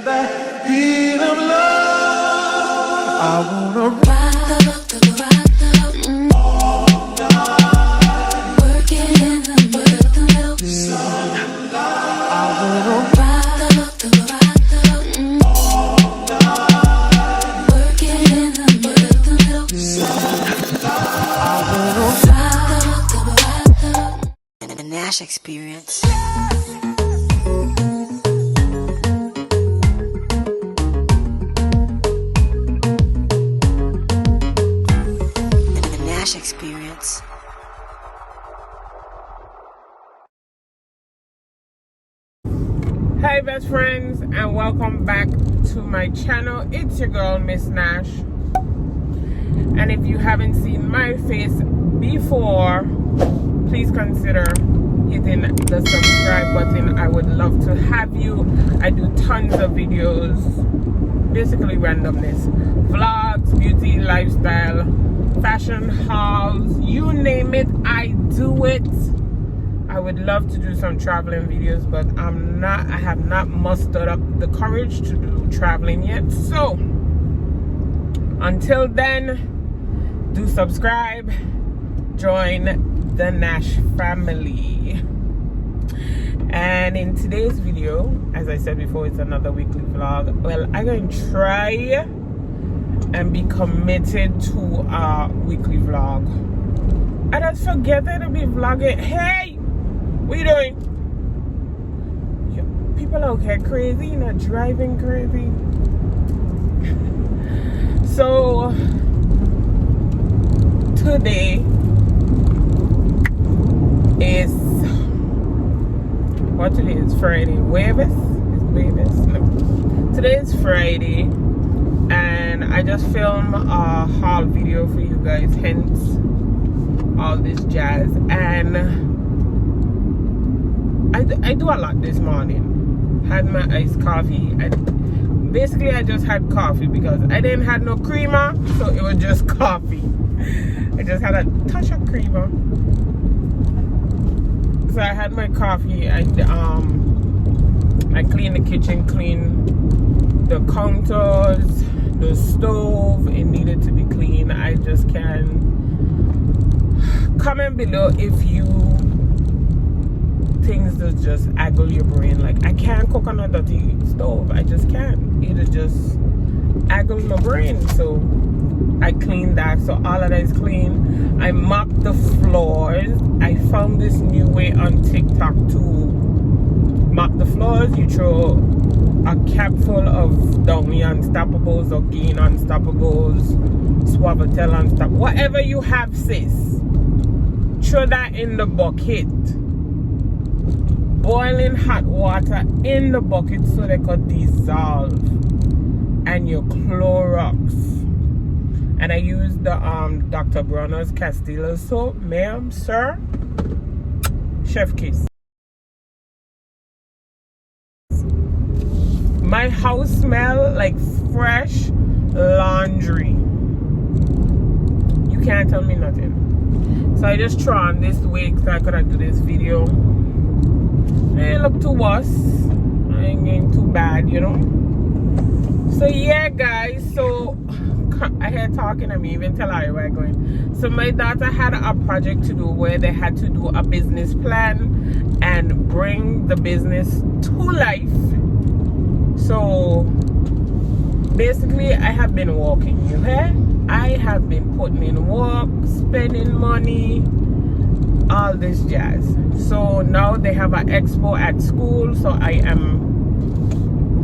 That beat of love, I wanna ride all night, working in the middle, I wanna ride all night, working in the middle, I wanna ride The Nash Xperience. Nash Xperience. Hi best friends, and welcome back to my channel. It's your girl Miss Nash, and if you haven't seen my face before, please consider hitting the subscribe button. I would love to have you. I do tons of videos, basically randomness, vlogs, beauty, lifestyle, fashion hauls, you name it, I do it. I would love to do some traveling videos, but I have not mustered up the courage to do traveling yet. So until then, do subscribe, join the Nash family. And in today's video, as I said before, it's another weekly vlog. Well, I'm going to try and be committed to a weekly vlog. I just forget to be vlogging. Hey, what you doing? People out here crazy, you know, driving crazy. So today is what today is? Friday. No. Today is Friday, and I just filmed a haul video for you guys, hence all this jazz. And I do a lot this morning. Had my iced coffee, and basically I just had coffee because I didn't have no creamer, so it was just coffee. I just had a touch of creamer. So I had my coffee. I cleaned the kitchen, cleaned the counters, the stove. It needed to be clean. I just can comment below if you things that just aggle your brain. Like, I can't cook on a dirty stove. I just can't. It'll just aggle my brain. So I cleaned that. So all of that is clean. I mopped the floors. I found this new way on TikTok to mop the floors. You throw a cap full of Downy Unstoppables or Gain Unstoppables, Suavitel Unstoppables, whatever you have, sis. Throw that in the bucket. Boiling hot water in the bucket so they could dissolve. And your Clorox. And I used the Dr. Bronner's Castile soap. Ma'am, sir, chef kiss. My house smell like fresh laundry. You can't tell me nothing. So I just threw on this wig so I could do this video. It ain't look too worse. I ain't getting too bad, you know. So yeah, guys, so I had talking, I mean, even tell her where I'm going. So my daughter had a project to do where they had to do a business plan and bring the business to life. So basically I have been walking, you hear? I have been putting in work, spending money, all this jazz. So now they have an expo at school, so I am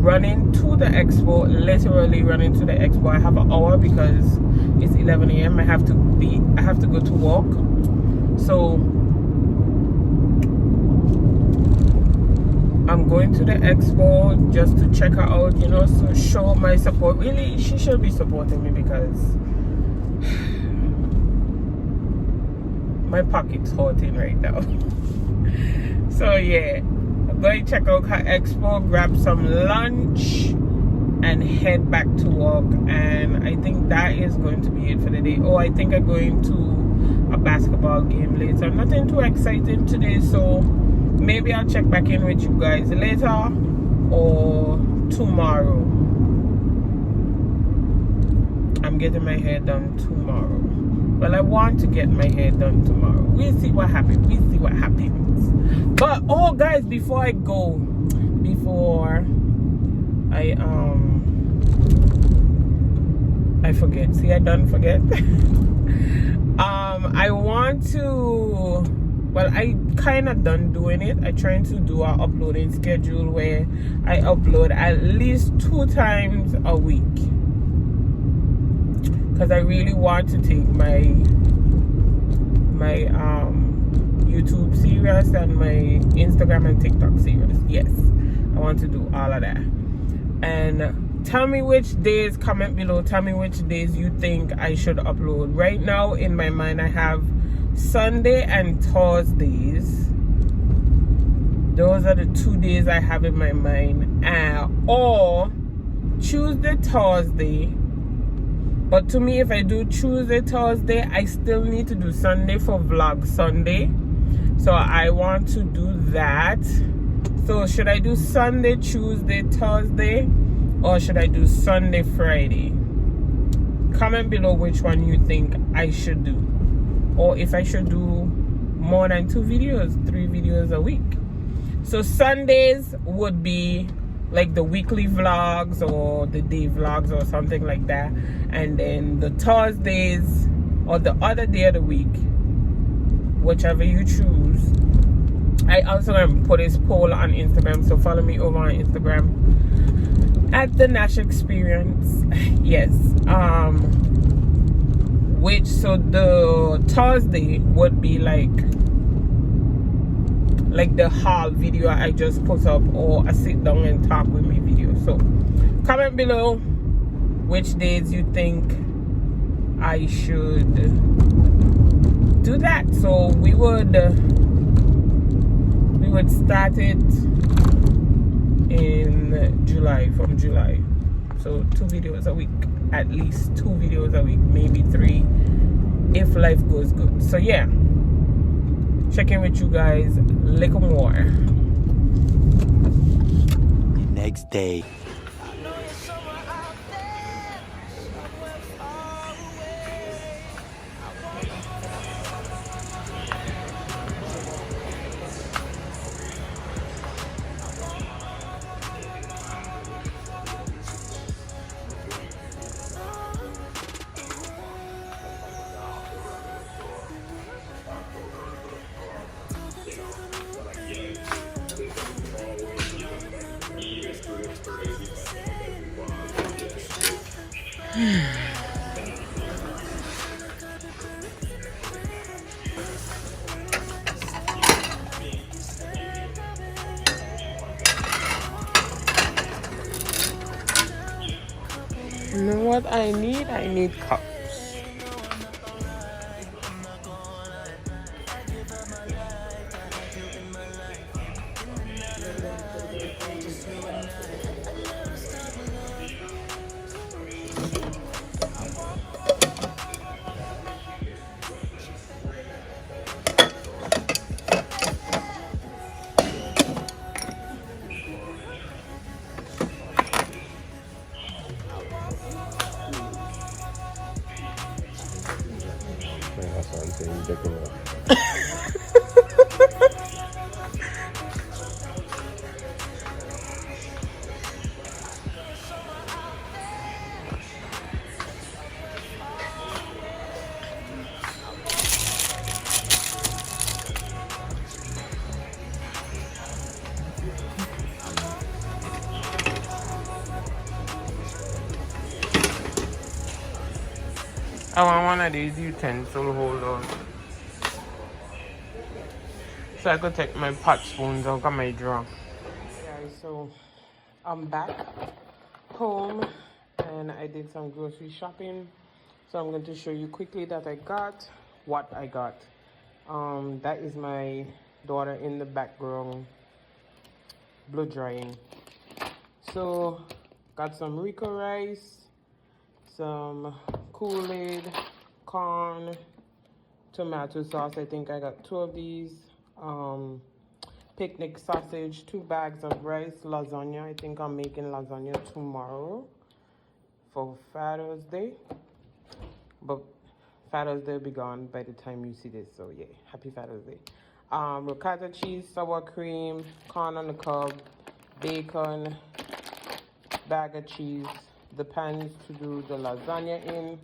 running to the expo, literally running to the expo. I have an hour because it's 11 a.m. I have to go to work. So I'm going to the expo just to check her out, you know, so show my support. Really, she should be supporting me because my pocket's hurting right now. So yeah, I'm going to check out her expo, grab some lunch, and head back to work. And I think that is going to be it for the day. Oh, I think I'm going to a basketball game later. Nothing too exciting today, so maybe I'll check back in with you guys later, or tomorrow. I'm getting my hair done tomorrow. Well, I want to get my hair done tomorrow. We'll see what happens. We'll see what happens. But oh guys, before I go, before I forget. See, I don't forget. I want to, well, I kind of done doing it. I trying to do our uploading schedule where I upload at least 2 times a week, because I really want to take my YouTube serious and my Instagram and TikTok serious. Yes, I want to do all of that. And tell me which days, comment below, tell me which days you think I should upload. Right now in my mind I have Sunday and Thursdays. Those are the 2 days I have in my mind. Or Tuesday, Thursday. But to me, if I do Tuesday, Thursday, I still need to do Sunday for Vlog Sunday. So I want to do that. So should I do Sunday, Tuesday, Thursday? Or should I do Sunday, Friday? Comment below which one you think I should do. Or if I should do more than 2 videos, 3 videos a week. So Sundays would be like the weekly vlogs or the day vlogs or something like that. And then the Thursdays or the other day of the week, whichever you choose. I also am put this poll on Instagram, so follow me over on Instagram at TheNashXperience. Yes. So the Thursday would be like the haul video I just put up, or a sit down and talk with me video. So comment below which days you think I should do that. So we would start it in July, from July. So 2 videos a week, at least 2 videos a week, maybe 3 if life goes good. So yeah, check in with you guys little more. The next day. You know what I need? I need cups. That's what I'm saying, decorate. I want one of these utensil holders, so I could take my pot spoons out of my drawer. Guys, so I'm back home and I did some grocery shopping. So I'm going to show you quickly that I got what I got. That is my daughter in the background blow drying. So got some Rico rice, some Kool-Aid, corn, tomato sauce. I think I got 2 of these. picnic sausage, 2 bags of rice, lasagna. I think I'm making lasagna tomorrow for Father's Day. But Father's Day will be gone by the time you see this. So yeah, happy Father's Day. Ricotta cheese, sour cream, corn on the cob, bacon, bag of cheese, the pans to do the lasagna in,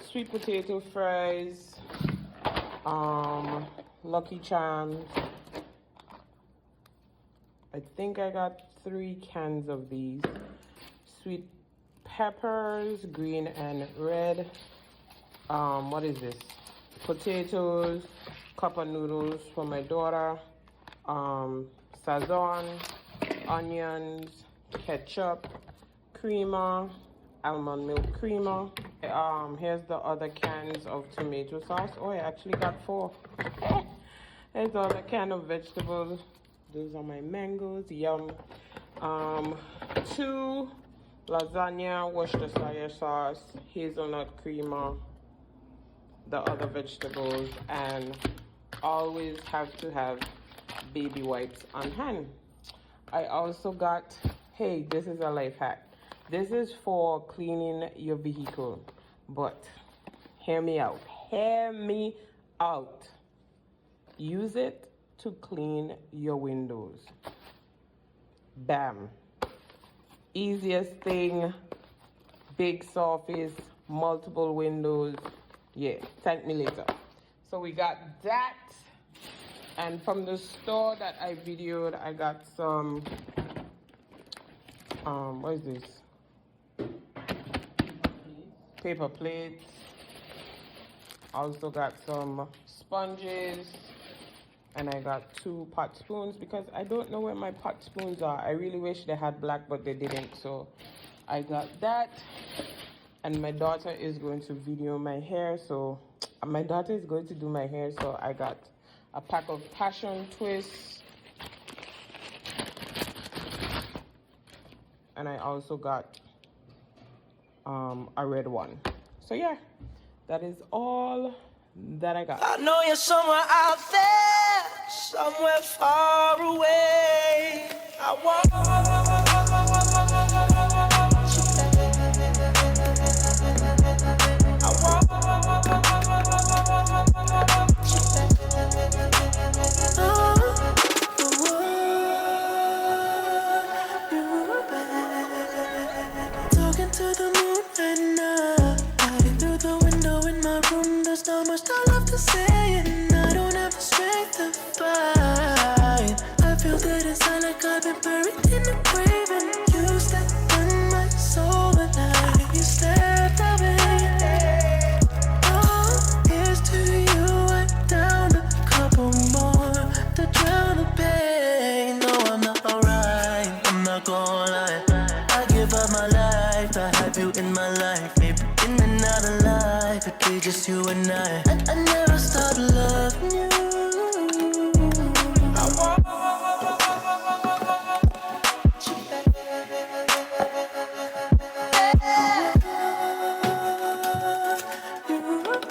sweet potato fries, Lucky Charms. I think I got 3 cans of these. Sweet peppers, green and red. What is this? Potatoes, cup of noodles for my daughter, sazon, onions, ketchup, creamer, almond milk creamer. Here's the other cans of tomato sauce. Oh, I actually got 4. Here's the other can of vegetables. Those are my mangoes, yum. 2 lasagna, Worcestershire sauce, hazelnut creamer, the other vegetables, and always have to have baby wipes on hand. I also got, hey, this is a life hack. This is for cleaning your vehicle, but hear me out. Hear me out. Use it to clean your windows. Bam. Easiest thing, big surface, multiple windows. Yeah, thank me later. So we got that. And from the store that I videoed, I got some, what is this? Paper plates. Also got some sponges. And I got 2 pot spoons because I don't know where my pot spoons are. I really wish they had black, but they didn't. So I got that. And my daughter is going to video my hair. So my daughter is going to do my hair. So I got a pack of passion twists. And I also got a red one. So yeah, that is all that I got. I know you're somewhere out there, somewhere far away. I want. Talking to the moon and looking through the window in my room. There's not much I love to say, and I don't have the strength to fight. I feel good inside, like I've been buried in the grave, and you stepped in my soul alive. You stepped away. Oh, here's to you. I down a couple more to drown the pain. No, I'm not alright. I'm not gonna lie. I give up my life to have you in my life. Maybe in and out of life, it be just you and I never stop loving you. I want you back. You back.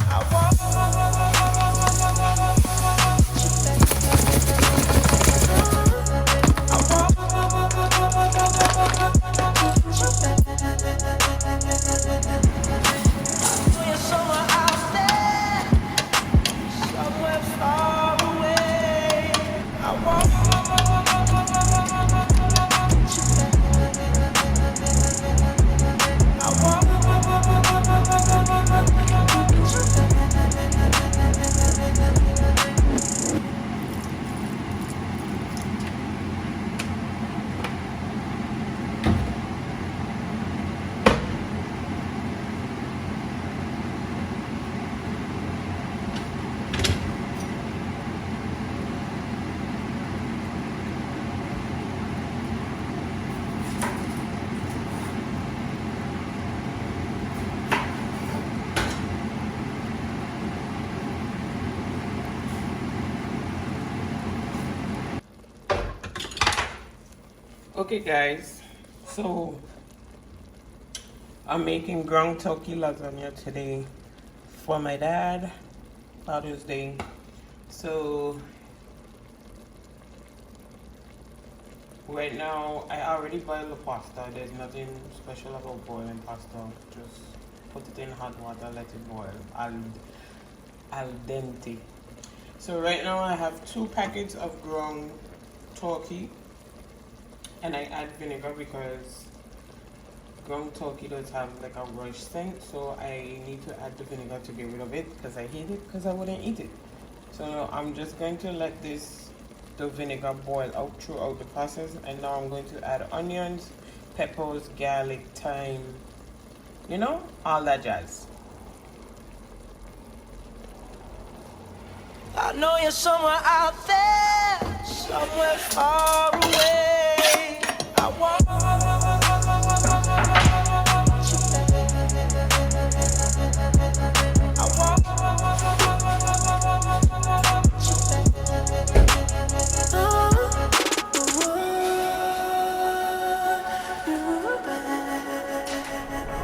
I want you somewhere out there, somewhere far away. I want you Okay guys, so I'm making ground turkey lasagna today for my dad, Father's Day. So right now I already boiled the pasta. There's nothing special about boiling pasta. Just put it in hot water, let it boil al dente. So right now I have 2 packets of ground turkey, and I add vinegar because ground turkey does have like a rush scent, so I need to add the vinegar to get rid of it because I hate it because I wouldn't eat it. So I'm just going to let the vinegar boil out throughout the process, and now I'm going to add onions, peppers, garlic, thyme, you know, all that jazz. I know you're somewhere out there, somewhere far away. I want you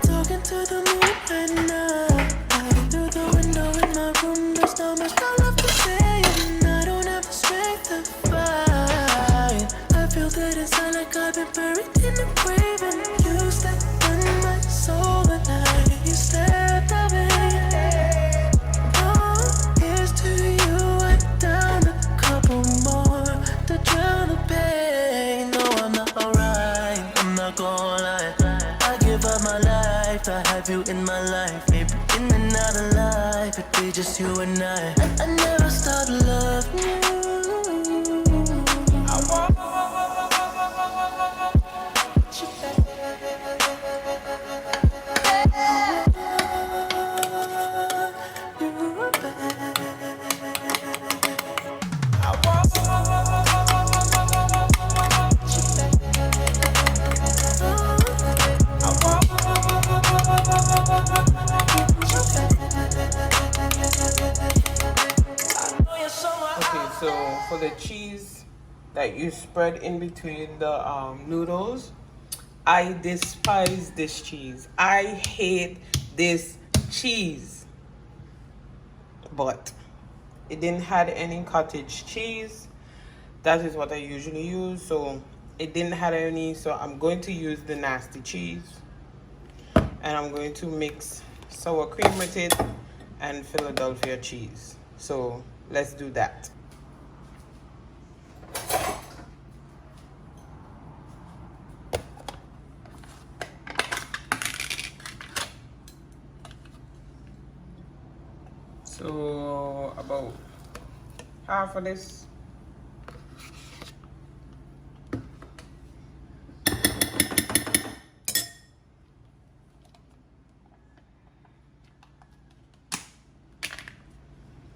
talking to the moon right now. Through the window in my room, there's so much I love to say, and I don't have the strength to fight. I feel that inside like I've been buried in a grave, and you stepped in my soul at night. You stepped away. Oh, here's to you. I down a couple more to drown the pain. No, I'm not alright. I'm not gonna lie. I give up my life to have you in my life. Maybe in another life, it'd be just you and I never stopped loving you. I want you back. You're back. I want you Okay, so for the cheese that you spread in between the noodles, I despise this cheese. I hate this cheese. But it didn't have any cottage cheese. That is what I usually use. So it didn't have any, so I'm going to use the nasty cheese. And I'm going to mix sour cream with it and Philadelphia cheese. So let's do that. So about half of this.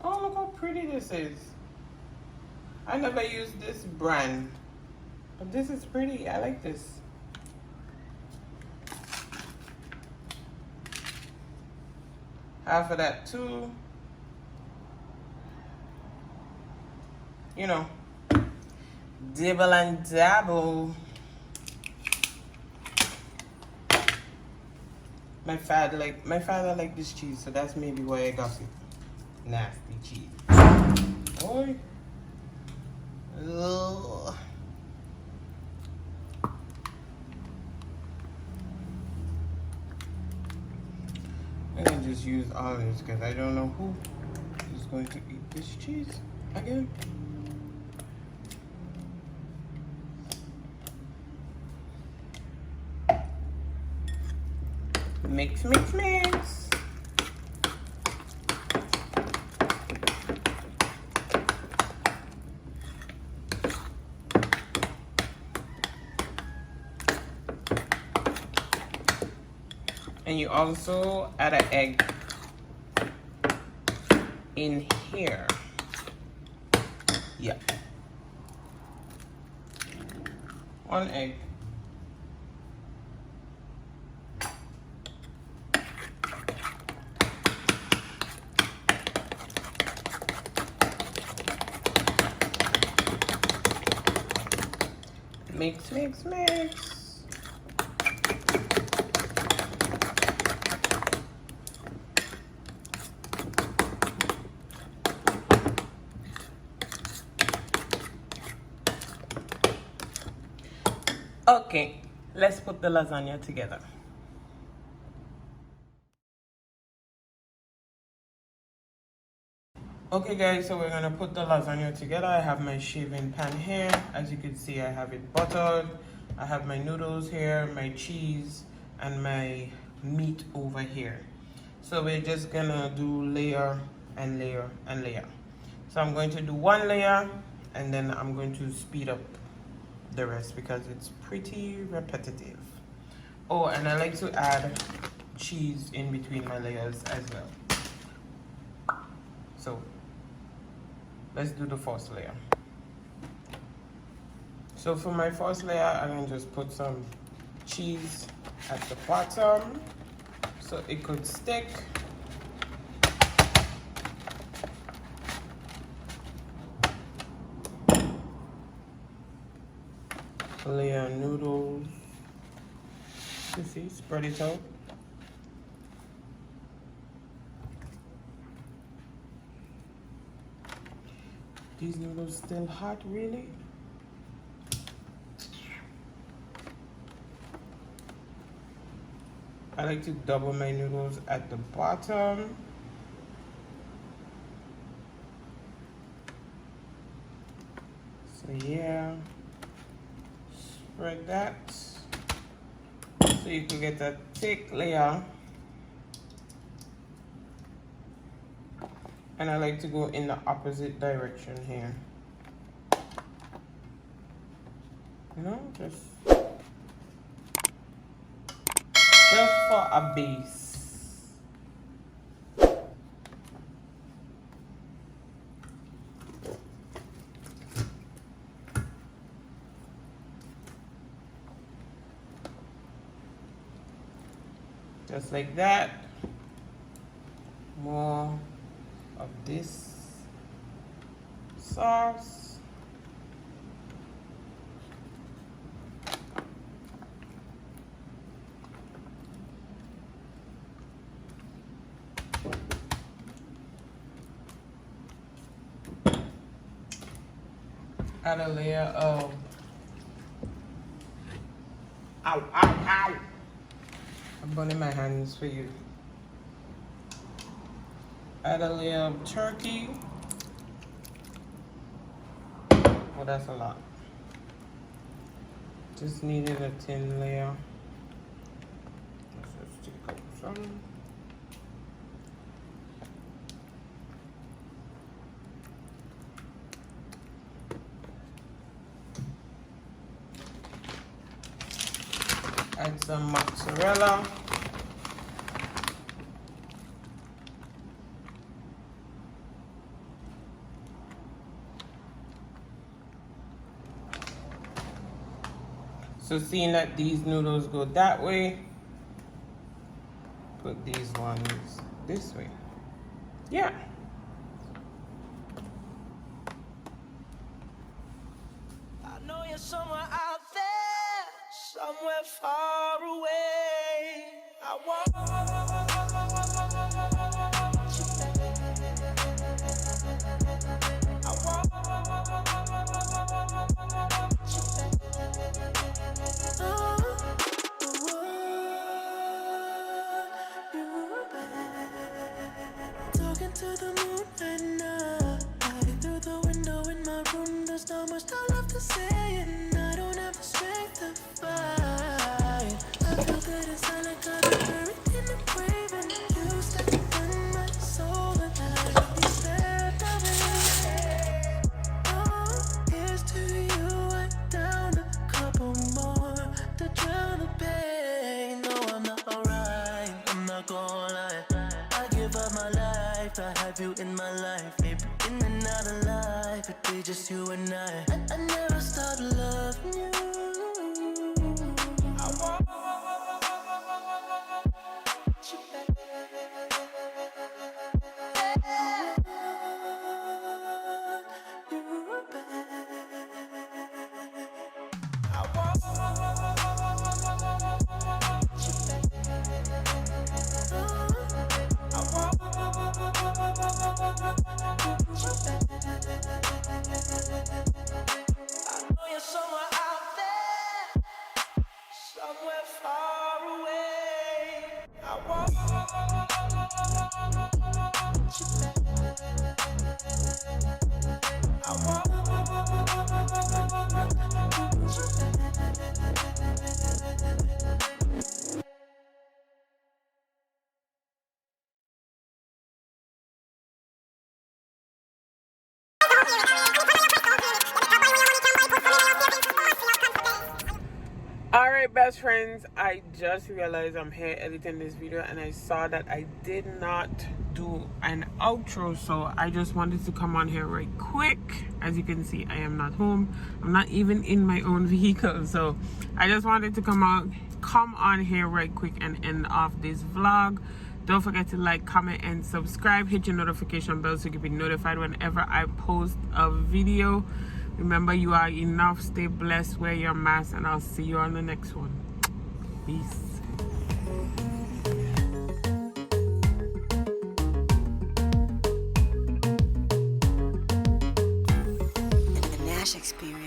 Oh, look how pretty this is. I never used this brand, but this is pretty. I like this. Half of that too. You know, dibble and dabble. My father liked this cheese, so that's maybe why I got it. Nasty cheese. Boy. Ugh. I'm gonna just use all of this because I don't know who is going to eat this cheese again. Mix, mix, mix. And you also add an egg in here. Yeah. 1 egg. Mix, mix, mix. Okay, let's put the lasagna together. Okay guys, so we're gonna put the lasagna together. I have my shaving pan here. As you can see, I have it buttered. I have my noodles here, my cheese, and my meat over here. So we're just gonna do layer and layer and layer. So I'm going to do one layer and then I'm going to speed up the rest because it's pretty repetitive. Oh, and I like to add cheese in between my layers as well. So let's do the first layer. So for my first layer, I'm gonna just put some cheese at the bottom so it could stick. Layer noodles. You see, spread it out. These noodles still hot, really? I like to double my noodles at the bottom. So yeah, spread that so you can get a thick layer. And I like to go in the opposite direction here. You know, just for a base. Just like that. More of this sauce. Add a layer of ow. I'm burning my hands for you. Add a layer of turkey. Oh, that's a lot. Just needed a thin layer. Let's just take out some. Add some mozzarella. So seeing that these noodles go that way, put these ones this way. Yeah. I know you're somewhere out there, somewhere far away. I want you talking to the moon and night. Through the window in my room, there's not much I love to say, and I don't have the strength to fight. I feel good inside, like I got everything I'm craving. You step in my soul, and I should be stepped away. Oh, here's to you, I down a couple more to drown the pain. No, I'm not alright, I'm not gonna lie. I give up my life to have you in my life. Maybe in and out of life, it'd be just you and I never stopped loving you. I want you back. You back. I want you back. I want you back. I know you're somewhere out somewhere far away. I want you back. I want you back. Alright, best friends, I just realized I'm here editing this video and I saw that I did not do an outro, so I just wanted to come on here right quick. As you can see, I am not home. I'm not even in my own vehicle, so I just wanted to come on here right quick and end off this vlog. Don't forget to like, comment, and subscribe. Hit your notification bell so you can be notified whenever I post a video. Remember, you are enough. Stay blessed. Wear your mask, and I'll see you on the next one. Peace. The Nash Experience.